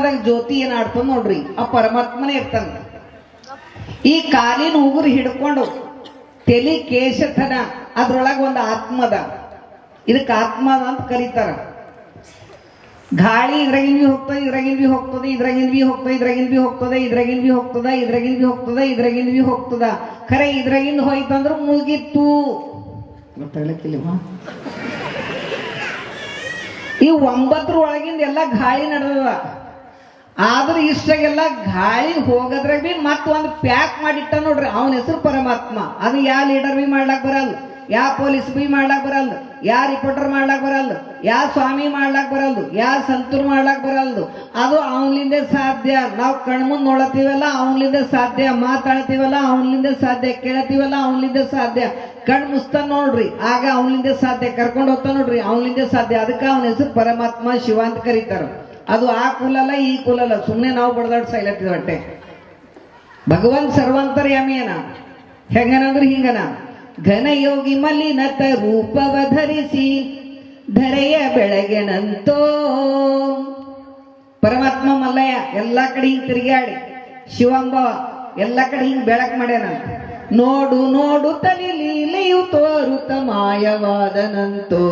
ಕಣ್ಣದಾಗ ಜ್ಯೋತಿ ಏನ್ ಆಡ್ತದ ನೋಡ್ರಿ, ಆ ಪರಮಾತ್ಮನೇ ಇರ್ತಾನ. ಈ ಕಾಲಿನ ಉಗುರು ಹಿಡ್ಕೊಂಡು ತೆಲಿ ಕೇಶತನ ಅದ್ರೊಳಗ ಒಂದು ಆತ್ಮದ, ಇದಕ್ಕೆ ಆತ್ಮದ ಅಂತ ಕರೀತಾರ. ಗಾಳಿ ಇದ್ರಾಗಿನ್ ಬಿ ಹೋಗ್ತದೆ, ಇದ್ರಾಗಿನ್ ಬಿ ಹೋಗ್ತದೆ, ಇದ್ರಾಗಿನ್ ಬಿ ಹೋಗ್ತದೆ, ಇದ್ರಾಗಿನ್ ಬಿ ಹೋಗ್ತದೆ, ಇದ್ರಾಗಿನ್ ಬಿ ಹೋಗ್ತದ, ಇದ್ರಾಗಿನ್ ಬಿ ಹೋಗ್ತದ, ಇದ್ರಾಗಿನ್ ಬಿ ಹೋಗ್ತದ. ಖರೆ ಇದ್ರಾಗಿಂದ ಹೋಯ್ತಂದ್ರ ಮುಗಿತ್ತು. ಗೊತ್ತಾಗ್ಲಿಕ್ಕಿಲ್ವಾ? ಈ 9 ಒಳಗಿಂದ ಎಲ್ಲ ಗಾಳಿ ನಡೆದದ. ಆದ್ರೆ ಇಷ್ಟಾಗೆಲ್ಲ ಗಾಳಿ ಹೋಗದ್ರಾಗ ಬಿ ಮತ್ತೊಂದು ಪ್ಯಾಕ್ ಮಾಡಿಟ್ಟ ನೋಡ್ರಿ, ಅವನ ಹೆಸರು ಪರಮಾತ್ಮ. ಅದು ಯಾವ ಲೀಡರ್ ಬಿ ಮಾಡ್ಲಾಕ್ ಬರಲ್ಲ, ಯಾವ ಪೊಲೀಸ್ ಬಿ ಮಾಡ್ಲಾಕ್ ಬರಲ್ಲ, ಯಾವ ರಿಪೋರ್ಟರ್ ಮಾಡ್ಲಾಕ್ ಬರಲ್ಲ, ಯಾವ ಸ್ವಾಮಿ ಮಾಡ್ಲಾಕ್ ಬರಲ್ದು, ಯಾವ ಸಂತರು ಮಾಡ್ಲಾಕ್ ಬರಲ್ದು. ಅದು ಅವನಿಂದ ಸಾಧ್ಯ. ನಾವು ಕಣ್ಮುಂದ್ ನೋಡತ್ತೀವಲ್ಲ ಅವನಿಂದ ಸಾಧ್ಯ, ಮಾತಾಡ್ತೀವಲ್ಲ ಅವನಿಂದ ಸಾಧ್ಯ, ಕೇಳತ್ತೀವಲ್ಲ ಅವನಿಂದ ಸಾಧ್ಯ. ಕಣ್ ಮುಸ್ತ ನೋಡ್ರಿ ಆಗ ಅವನಿಂದ ಸಾಧ್ಯ, ಕರ್ಕೊಂಡು ಹೋಗ್ತಾ ನೋಡ್ರಿ ಅವನಿಂದ ಸಾಧ್ಯ. ಅದಕ್ಕೆ ಅವನ ಹೆಸರು ಪರಮಾತ್ಮ, ಶಿವ ಅಂತ ಕರೀತಾರ. ಅದು ಆ ಕುಲಲ್ಲ ಈ ಕುಲಲ್ಲ, ಸುಮ್ಮನೆ ನಾವು ಬಡದಾಡ್ ಸೈಲತ್ತಿದ ಹೊಟ್ಟೆ. ಭಗವಂತ ಸರ್ವಾಂತರ್ಯಾಮಿಯನ. ಹೆಂಗನಂದ್ರೆ ಹಿಂಗನ, ಘನಯೋಗಿ ಮಲಿನತ ರೂಪವ ಧರಿಸಿ ಧರೆಯ ಬೆಳಗೆನಂತೋ. ಪರಮಾತ್ಮ ಮಲ್ಲಯ್ಯ ಎಲ್ಲಾ ಕಡೆ ಹಿಂಗ್ ತಿರುಗಾಡಿ, ಶಿವಂಬ ಎಲ್ಲಾ ಕಡೆ ಹಿಂಗ್ ಬೆಳಕ್ ಮಾಡ್ಯಾನಂತ. ನೋಡು ನೋಡು ತಲಿ ಲೀಲೆಯು ತೋರುತ್ತ ಮಾಯವಾದನಂತೋ.